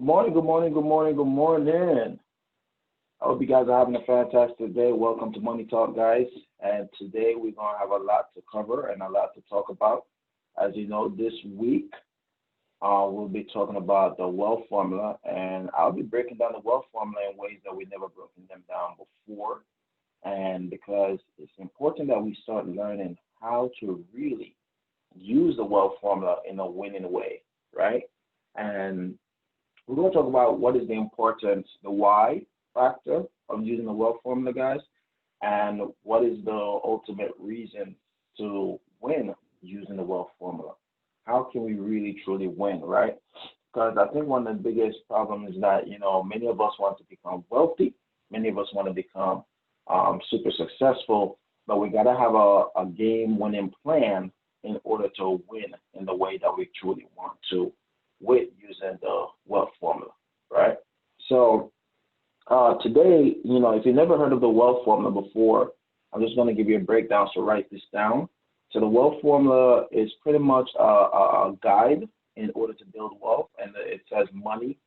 Good morning, good morning, good morning, good morning. I hope you guys are having a fantastic day. Welcome to Money Talk, guys. And today we're going to have a lot to cover and a lot to talk about. As you know, this week we'll be talking about the wealth formula, and I'll be breaking down the wealth formula in ways that we've never broken them down before. And because it's important that we start learning how to really use the wealth formula in a winning way, right? And we're going to talk about what is the importance, the why factor of using the wealth formula, guys, and what is the ultimate reason to win using the wealth formula. How can we really truly win, right? Because I think one of the biggest problems is that, many of us want to become wealthy, many of us want to become super successful, but we got to have a game winning plan in order to win in the way that we truly want to with using the wealth formula, right? So today, if you never heard of the wealth formula before, I'm just going to give you a breakdown, so write this down. So the wealth formula is pretty much a guide in order to build wealth, and it says money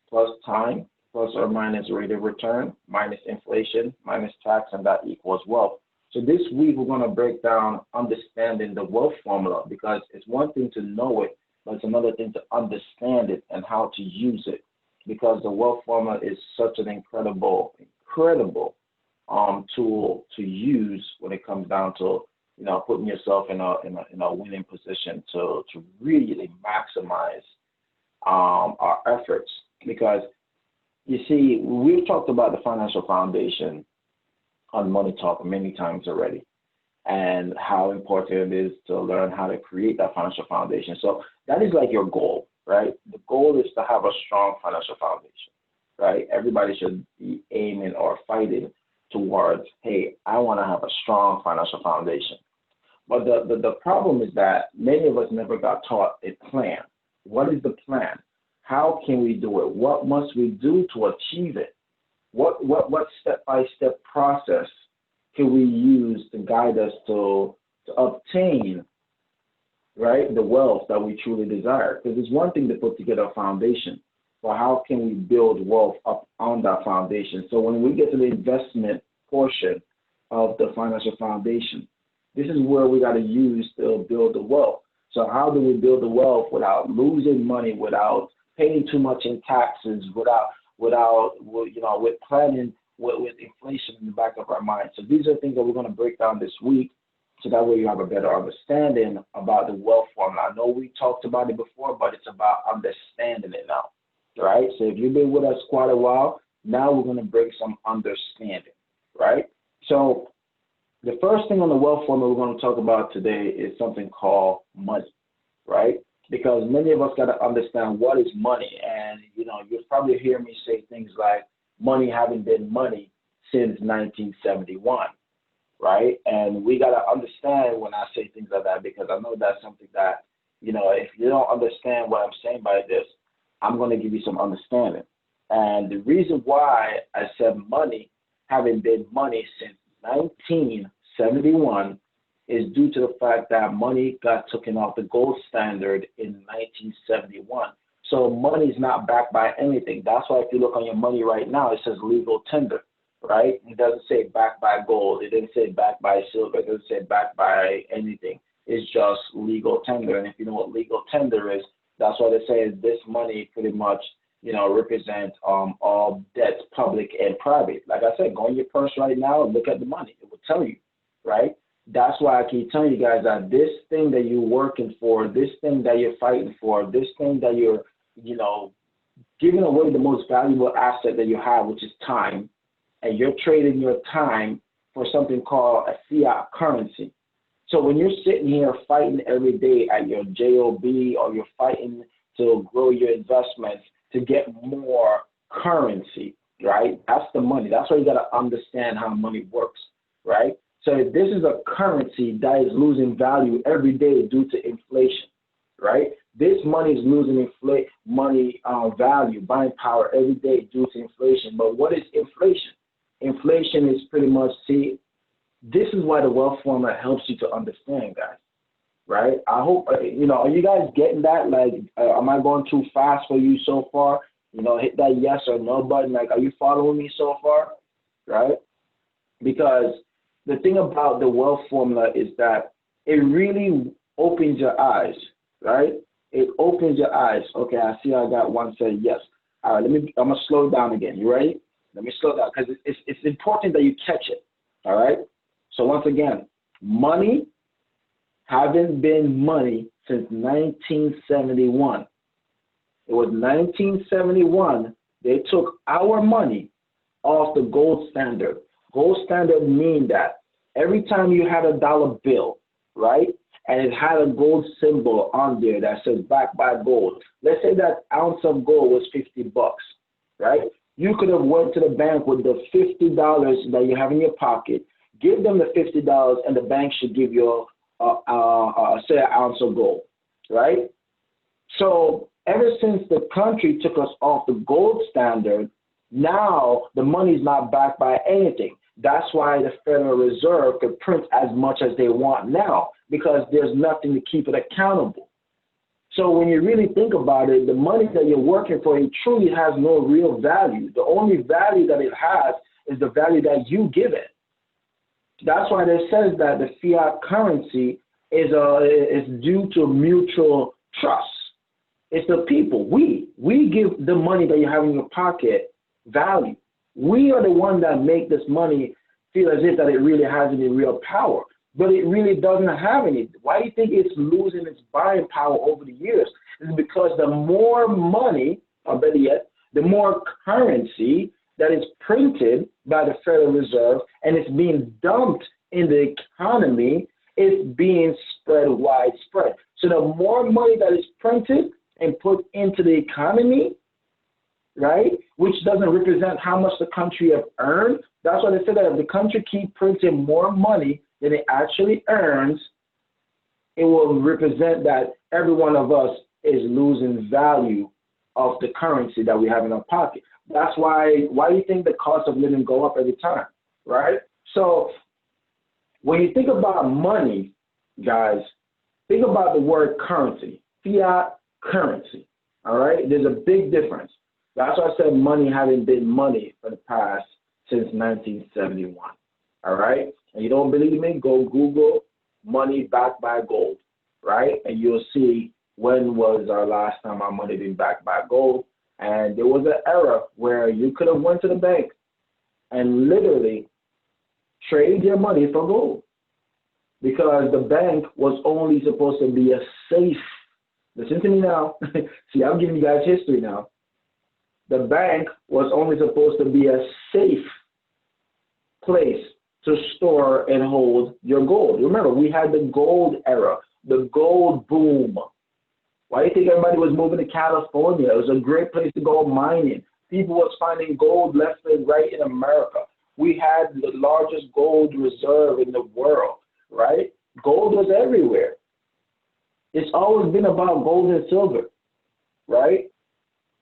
plus time plus or minus rate of return minus inflation minus tax, and that equals wealth. So this week we're going to break down understanding the wealth formula, because it's one thing to know it, but it's another thing to understand it and how to use it, because the wealth formula is such an incredible tool to use when it comes down to putting yourself in a winning position to really maximize our efforts. Because you see, we've talked about the financial foundation on Money Talk many times already, and how important it is to learn how to create that financial foundation. So that is like your goal, right? The goal is to have a strong financial foundation, right? Everybody should be aiming or fighting towards, hey, I want to have a strong financial foundation. But the problem is that many of us never got taught a plan. What is the plan? How can we do it? What must we do to achieve it? What step-by-step process can we use to guide us to obtain, right, the wealth that we truly desire? Because it's one thing to put together a foundation, but how can we build wealth up on that foundation? So when we get to the investment portion of the financial foundation, this is where we got to use to build the wealth. So how do we build the wealth without losing money, without paying too much in taxes, with planning with inflation in the back of our mind? So these are things that we're going to break down this week, so that way you have a better understanding about the wealth formula. I know we talked about it before, but it's about understanding it now, right? So if you've been with us quite a while, now we're going to bring some understanding, right? So the first thing on the wealth formula we're going to talk about today is something called money, right? Because many of us got to understand what is money. And, you'll probably hear me say things like money having been money since 1971, right? And we got to understand when I say things like that, because I know that's something that, if you don't understand what I'm saying by this, I'm going to give you some understanding. And the reason why I said money having been money since 1971 is due to the fact that money got taken off the gold standard in 1971. So money is not backed by anything. That's why if you look on your money right now, it says legal tender, right? It doesn't say backed by gold. It didn't say backed by silver. It doesn't say backed by anything. It's just legal tender. And if you know what legal tender is, that's why they say this money pretty much, represents all debts, public and private. Like I said, go in your purse right now and look at the money. It will tell you, right? That's why I keep telling you guys that this thing that you're working for, this thing that you're fighting for, this thing that you're, giving away the most valuable asset that you have, which is time, and you're trading your time for something called a fiat currency. So when you're sitting here fighting every day at your job, or you're fighting to grow your investments to get more currency, right? That's the money. That's why you got to understand how money works, right? So this is a currency that is losing value every day due to inflation, right? This money is losing money value, buying power every day due to inflation. But what is inflation? Inflation is pretty much, this is why the wealth formula helps you to understand, guys, right? I hope, are you guys getting that? Like, am I going too fast for you so far? hit that yes or no button. Like, are you following me so far? Right? Because the thing about the wealth formula is that it really opens your eyes, right? It opens your eyes. Okay, I see I got one said yes. All right, I'm going to slow down again. You ready? Let me slow down because it's important that you catch it, all right? So once again, money haven't been money since 1971. It was 1971 they took our money off the gold standard. Gold standard mean that every time you had a dollar bill, right, and it had a gold symbol on there that says backed by gold. Let's say that ounce of gold was $50, right? You could have went to the bank with the $50 that you have in your pocket, give them the $50, and the bank should give you say an ounce of gold, right? So ever since the country took us off the gold standard, now the money is not backed by anything. That's why the Federal Reserve could print as much as they want now, because there's nothing to keep it accountable. So when you really think about it, the money that you're working for, it truly has no real value. The only value that it has is the value that you give it. That's why it says that the fiat currency is due to mutual trust. It's the people. We give the money that you have in your pocket value. We are the one that make this money feel as if that it really has any real power, but it really doesn't have any. Why do you think it's losing its buying power over the years? It's because the more money, or better yet, the more currency that is printed by the Federal Reserve and it's being dumped in the economy, it's being spread widespread. So the more money that is printed and put into the economy, right, which doesn't represent how much the country have earned. That's why they said that if the country keep printing more money than it actually earns, it will represent that every one of us is losing value of the currency that we have in our pocket. That's why do you think the cost of living go up every time, right? So when you think about money, guys, think about the word currency, fiat currency, all right? There's a big difference. That's why I said money hasn't been money for the past since 1971, all right? And you don't believe me? Go Google money backed by gold, right? And you'll see when was our last time our money been backed by gold. And there was an era where you could have went to the bank and literally trade your money for gold, because the bank was only supposed to be a safe. Listen to me now. See, I'm giving you guys history now. The bank was only supposed to be a safe place to store and hold your gold. Remember, we had the gold era, the gold boom. Why do you think everybody was moving to California? It was a great place to go mining. People was finding gold left and right in America. We had the largest gold reserve in the world, right? Gold was everywhere. It's always been about gold and silver, right?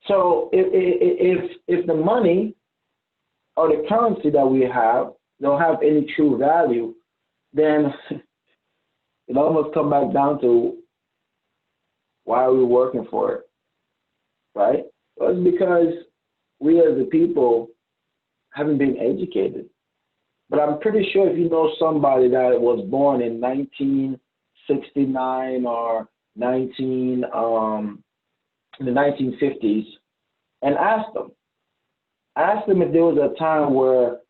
So if the money or the currency that we have don't have any true value, then it almost comes back down to why are we working for it, right? Well, it's because we as a people haven't been educated. But I'm pretty sure if you know somebody that was born in 1969 or in the 1950s, and ask them if there was a time where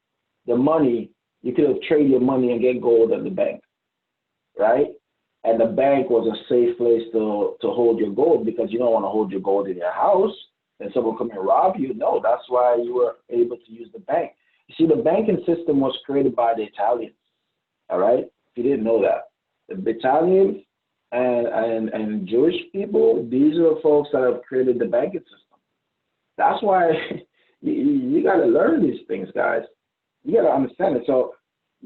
the money, you could have traded your money and get gold at the bank, right? And the bank was a safe place to hold your gold, because you don't want to hold your gold in your house and someone come and rob you. No, that's why you were able to use the bank. You see, the banking system was created by the Italians, all right? If you didn't know that. The Italians and Jewish people, these are the folks that have created the banking system. That's why you got to learn these things, guys. You got to understand it. So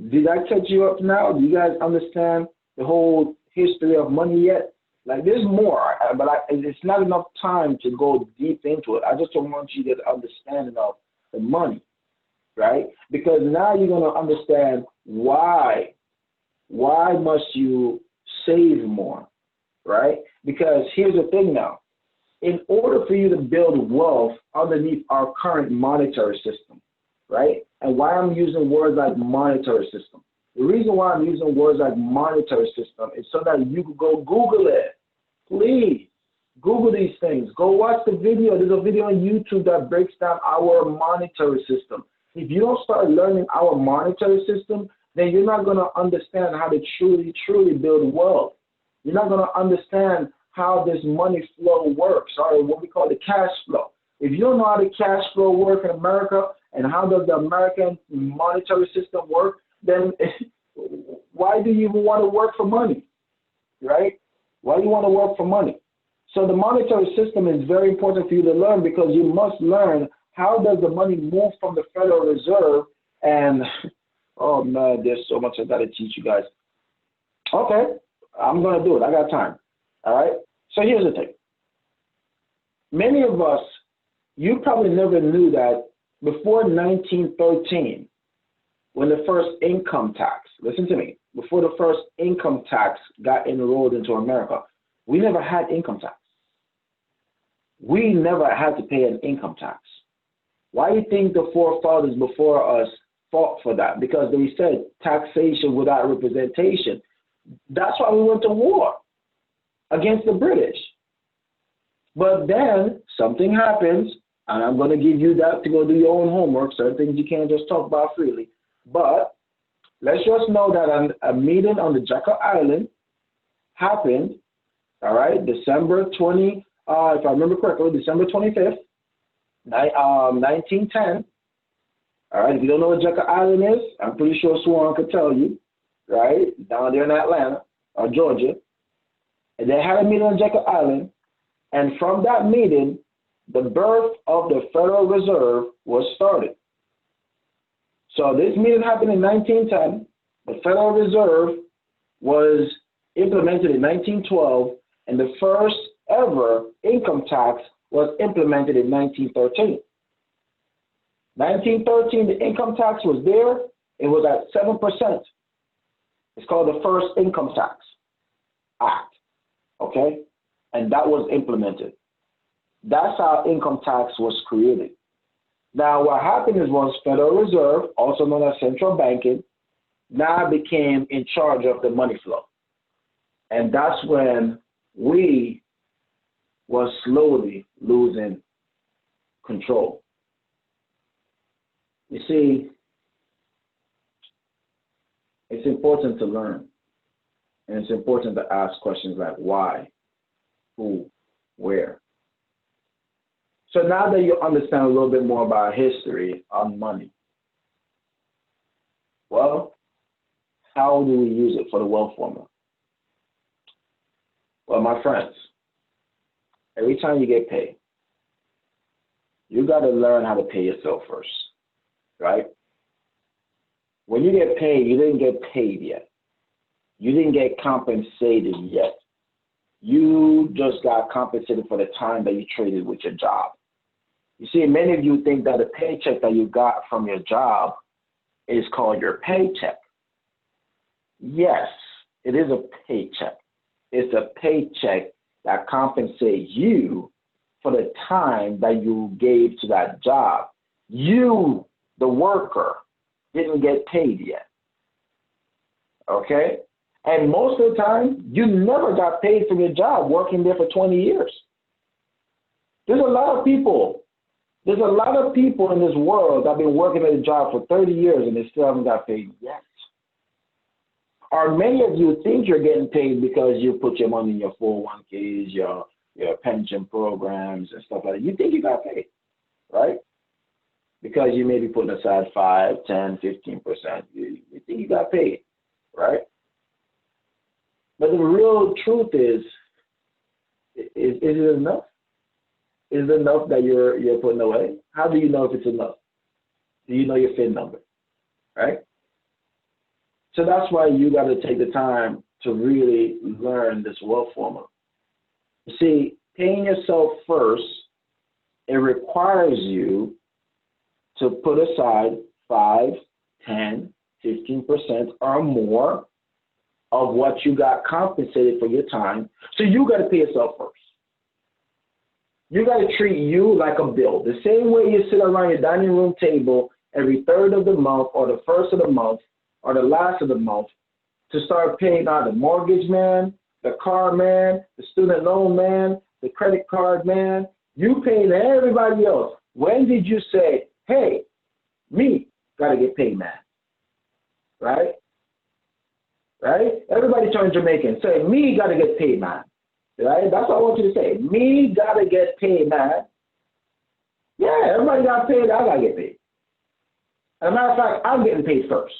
did I catch you up now? Do you guys understand the whole history of money yet? Like, there's more, but it's not enough time to go deep into it. I just don't want you to get an understanding of the money, right? Because now you're going to understand why must you save more, right? Because here's the thing now. in order for you to build wealth underneath our current monetary system, right? And why I'm using words like monetary system. The reason why I'm using words like monetary system is so that you can go Google it. Please, Google these things. Go watch the video. There's a video on YouTube that breaks down our monetary system. If you don't start learning our monetary system, then you're not going to understand how to truly build wealth. You're not going to understand how this money flow works, or what we call the cash flow. If you don't know how the cash flow works in America and how does the American monetary system work, then why do you even want to work for money, right? Why do you want to work for money? So the monetary system is very important for you to learn, because you must learn how does the money move from the Federal Reserve. And oh man, there's so much I got to teach you guys. Okay, I'm going to do it. I got time. All right. So here's the thing. Many of us, you probably never knew that before 1913, when the first income tax, listen to me, before the first income tax got enrolled into America, we never had income tax. We never had to pay an income tax. Why do you think the forefathers before us fought for that? Because they said taxation without representation. That's why we went to war against the British. But then something happens, and I'm going to give you that to go do your own homework, certain things you can't just talk about freely. But let's just know that a meeting on the Jekyll Island happened, all right, December 20, if I remember correctly, December 25th, 1910. All right, if you don't know what Jekyll Island is, I'm pretty sure Swan could tell you, right, down there in Atlanta or Georgia. And they had a meeting on Jekyll Island, and from that meeting, the birth of the Federal Reserve was started. So this meeting happened in 1910. The Federal Reserve was implemented in 1912, and the first ever income tax was implemented in 1913. 1913, the income tax was there. It was at 7%. It's called the First Income Tax Act, okay? And that was implemented. That's how income tax was created. Now, what happened is once Federal Reserve, also known as central banking, now became in charge of the money flow. And that's when we were slowly losing control. You see, it's important to learn. And it's important to ask questions like why, who, where. So now that you understand a little bit more about history on money, well, how do we use it for the wealth formula? Well, my friends, every time you get paid, you got to learn how to pay yourself first, right? When you get paid, you didn't get paid yet. You didn't get compensated yet. You just got compensated for the time that you traded with your job. You see, many of you think that the paycheck that you got from your job is called your paycheck. Yes, it is a paycheck. It's a paycheck that compensates you for the time that you gave to that job. You, the worker, didn't get paid yet. Okay? And most of the time, you never got paid for your job working there for 20 years. There's a lot of people in this world that have been working at a job for 30 years and they still haven't got paid yet. Or many of you think you're getting paid because you put your money in your 401ks, your pension programs and stuff like that. You think you got paid, right? Because you may be putting aside 5, 10, 15%. You think you got paid, right? But the real truth is it enough? Is it enough that you're putting away? How do you know if it's enough? Do you know your FIN number, right? So that's why you got to take the time to really learn this wealth formula. You see, paying yourself first, it requires you to put aside 5, 10, 15% or more of what you got compensated for your time. So you got to pay yourself first. You got to treat you like a bill. The same way you sit around your dining room table every third of the month or the first of the month or the last of the month to start paying out the mortgage man, the car man, the student loan man, the credit card man. You paying everybody else. When did you say, hey, me got to get paid, man? Right? Right? Everybody turn Jamaican. Say, me got to get paid, man. Right? That's what I want you to say. Me got to get paid, man. Yeah, everybody got paid. I got to get paid. As a matter of fact, I'm getting paid first.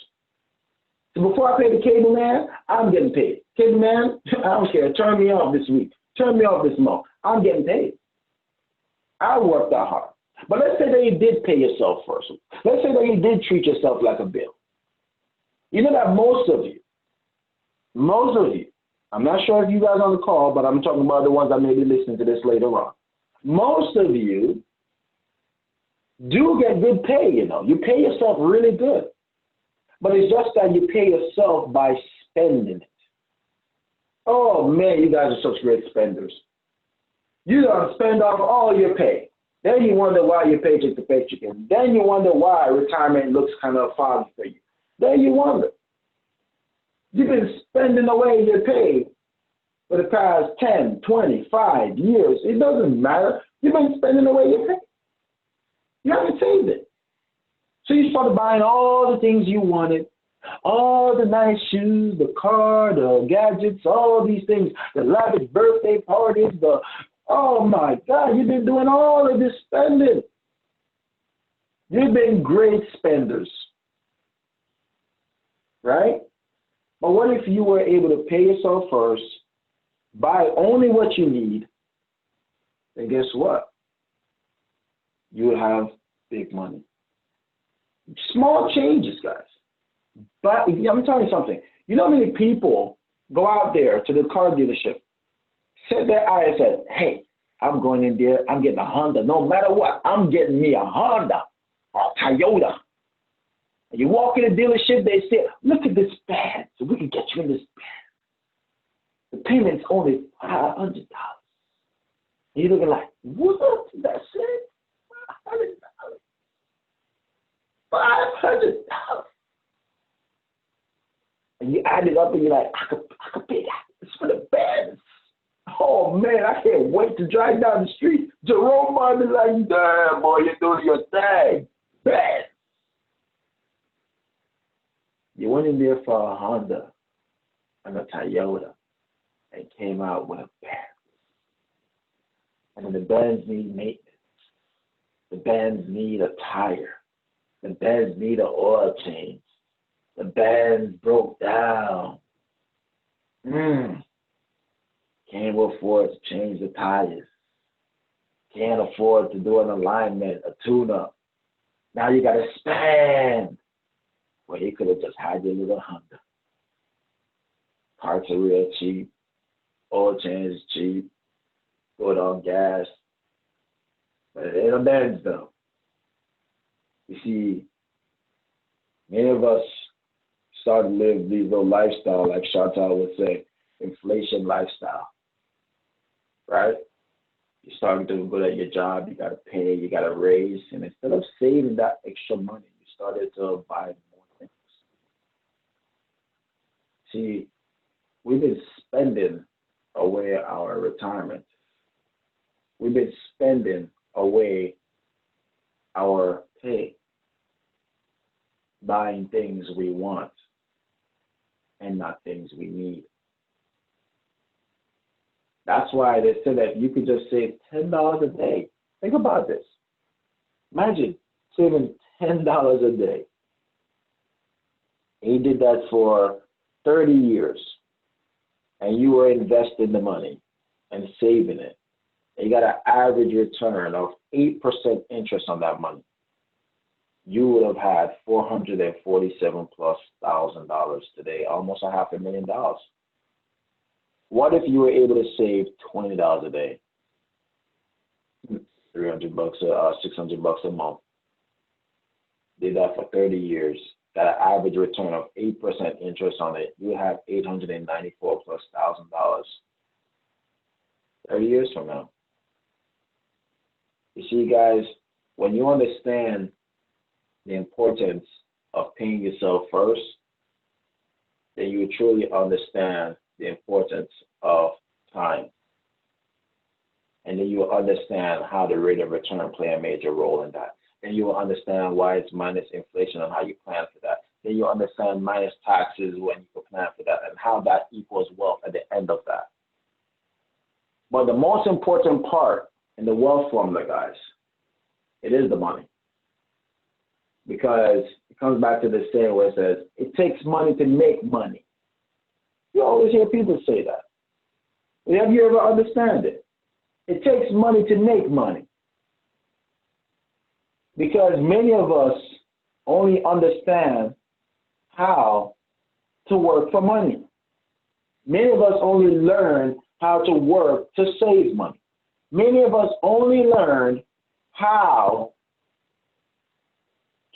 So before I pay the cable man, I'm getting paid. Cable man, I don't care. Turn me off this week. Turn me off this month. I'm getting paid. I worked that hard. But let's say that you did pay yourself first. Let's say that you did treat yourself like a bill. You know that most of you, I'm not sure if you guys on the call, but I'm talking about the ones that may be listening to this later on. Most of you do get good pay, you know. You pay yourself really good. But it's just that you pay yourself by spending it. Oh, man, you guys are such great spenders. You don't spend off all your pay. Then you wonder why you're paycheck to paycheck. And then you wonder why retirement looks kind of foggy for you. Then you wonder. You've been spending away your pay for the past 10, 25 years. It doesn't matter. You've been spending away your pay. You haven't saved it. So you started buying all the things you wanted, all the nice shoes, the car, the gadgets, all these things, the lavish birthday parties, oh my God, you've been doing all of this spending. You've been great spenders, right? But what if you were able to pay yourself first, buy only what you need, then guess what? You will have big money. Small changes, guys. But I'm telling you something. You know how many people go out there to the car dealership, set their eye and said, hey, I'm going in there, I'm getting a Honda. No matter what, I'm getting me a Honda or a Toyota. And you walk in the dealership, they say, look at this van, so we can get you in this van. The payment's only $500. And you're looking like, what? That's it? $500. $500. And you add it up and you're like, I could pay that. It's for the bands. Oh man, I can't wait to drive down the street. Jerome might be like, damn boy, you're doing your thing. Bands. You went in there for a Honda and a Toyota and came out with a Benz. And then the Benz need maintenance. The Benz need a tire. The Benz need an oil change. The Benz broke down. Can't afford to change the tires. Can't afford to do an alignment, a tune-up. Now you got to spend. Well, you could have just had your little Honda. Parts are real cheap. Oil change is cheap. Good on gas. But it ain't a Benz, though. You see, many of us started to live these little lifestyle, like Chantal would say, inflation lifestyle, right? You're starting to go at your job, you got to pay, you got to raise, and instead of saving that extra money, you started to buy more things. See, we've been spending away our retirement. We've been spending away our pay, buying things we want and not things we need. That's why they said that you could just save $10 a day. Think about this. Imagine saving $10 a day. And you did that for 30 years. And you were investing the money and saving it. And you got an average return of 8% interest on that money. You would have had $447,000+ today, almost $500,000. What if you were able to save $20 a day? $300, $600 a month. Did that for 30 years. Got an average return of 8% interest on it. You have $894,000+. 30 years from now. You see, guys, when you understand the importance of paying yourself first, then you truly understand the importance of time. And then you will understand how the rate of return play a major role in that. Then you will understand why it's minus inflation and how you plan for that. Then you understand minus taxes when you plan for that and how that equals wealth at the end of that. But the most important part in the wealth formula, guys, it is the money. Because it comes back to the saying where it says, it takes money to make money. You always hear people say that. Have you ever understand it? It takes money to make money. Because many of us only understand how to work for money. Many of us only learn how to work to save money. Many of us only learn how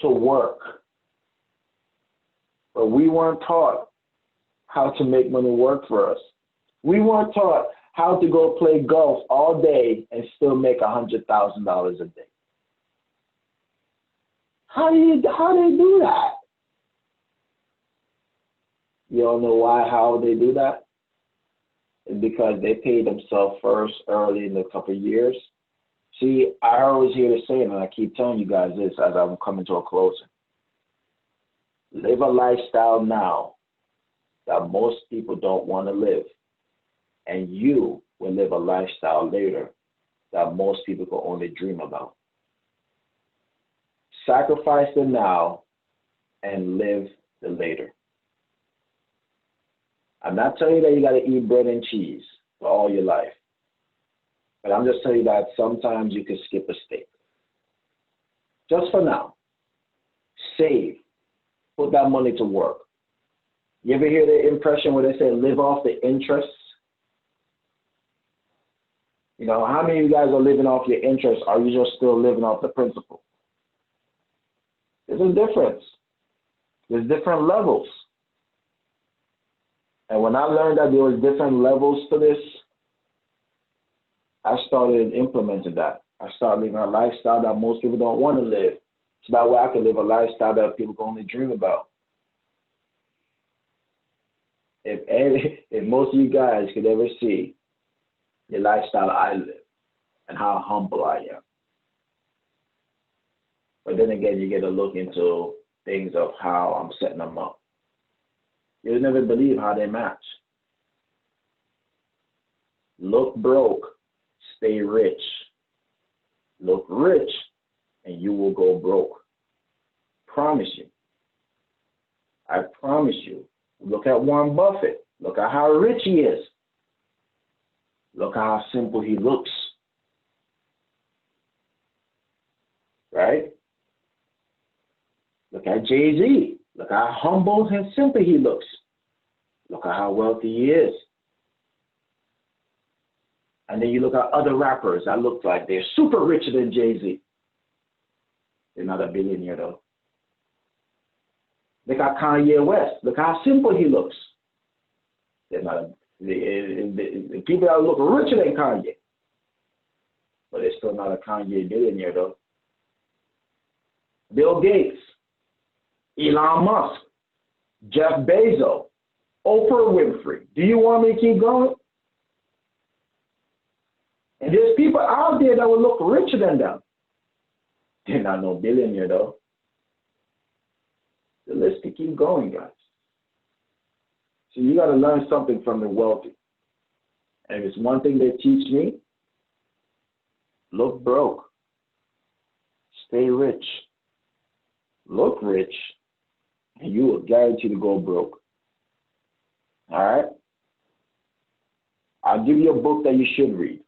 to work. But we weren't taught how to make money work for us. We weren't taught how to go play golf all day and still make $100,000 a day. How do they do that? You all know why, how they do that? It's because they paid themselves first early in a couple of years. See, I always hear the saying, and I keep telling you guys this as I'm coming to a closing. Live a lifestyle now that most people don't want to live. And you will live a lifestyle later that most people can only dream about. Sacrifice the now and live the later. I'm not telling you that you got to eat bread and cheese for all your life. But I'm just telling you that sometimes you can skip a steak. Just for now. Save. Put that money to work. You ever hear the impression where they say live off the interest? You know, how many of you guys are living off your interest? Are you just still living off the principal? There's a difference. There's different levels. And when I learned that there was different levels to this, I started implementing that. I started living a lifestyle that most people don't want to live. So that way I can live a lifestyle that people can only dream about. If most of you guys could ever see the lifestyle I live and how humble I am. But then again, you get to look into things of how I'm setting them up. You'll never believe how they match. Look broke, stay rich. Look rich, and you will go broke. Promise you. I promise you. Look at Warren Buffett. Look at how rich he is. Look how simple he looks. Right? Look at Jay-Z. Look how humble and simple he looks. Look at how wealthy he is. And then you look at other rappers that look like they're super richer than Jay-Z. They're not a billionaire though. Look at Kanye West. Look how simple he looks. They're not the people that look richer than Kanye. But they're still not a Kanye billionaire though. Bill Gates, Elon Musk, Jeff Bezos, Oprah Winfrey. Do you want me to keep going? And there's people out there that will look richer than them. They're not no billionaire though. The list can keep going, guys. So you got to learn something from the wealthy. And if it's one thing they teach me, look broke. Stay rich. Look rich, and you will guarantee to go broke. All right? I'll give you a book that you should read.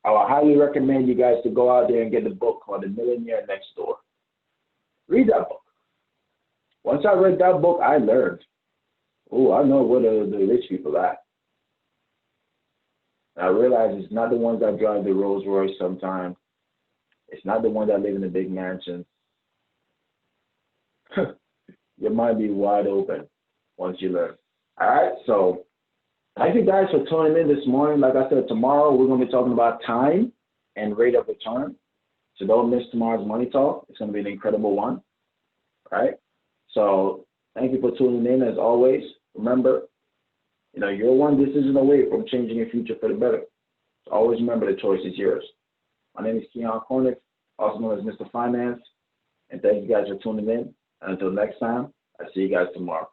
I will highly recommend you guys to go out there and get the book called The Millionaire Next Door. Read that book. Once I read that book, I learned. Oh, I know where the rich people are at. And I realized it's not the ones that drive the Rolls Royce sometimes. It's not the ones that live in the big mansions. Your mind be wide open once you learn. All right, so thank you guys for tuning in this morning. Like I said, tomorrow we're going to be talking about time and rate of return. So don't miss tomorrow's Money Talk. It's going to be an incredible one, right? So thank you for tuning in as always. Remember, you're one decision away from changing your future for the better. So always remember the choice is yours. My name is Keyon Corniffe, also known as Mr. Finance, and thank you guys for tuning in. And until next time, I'll see you guys tomorrow.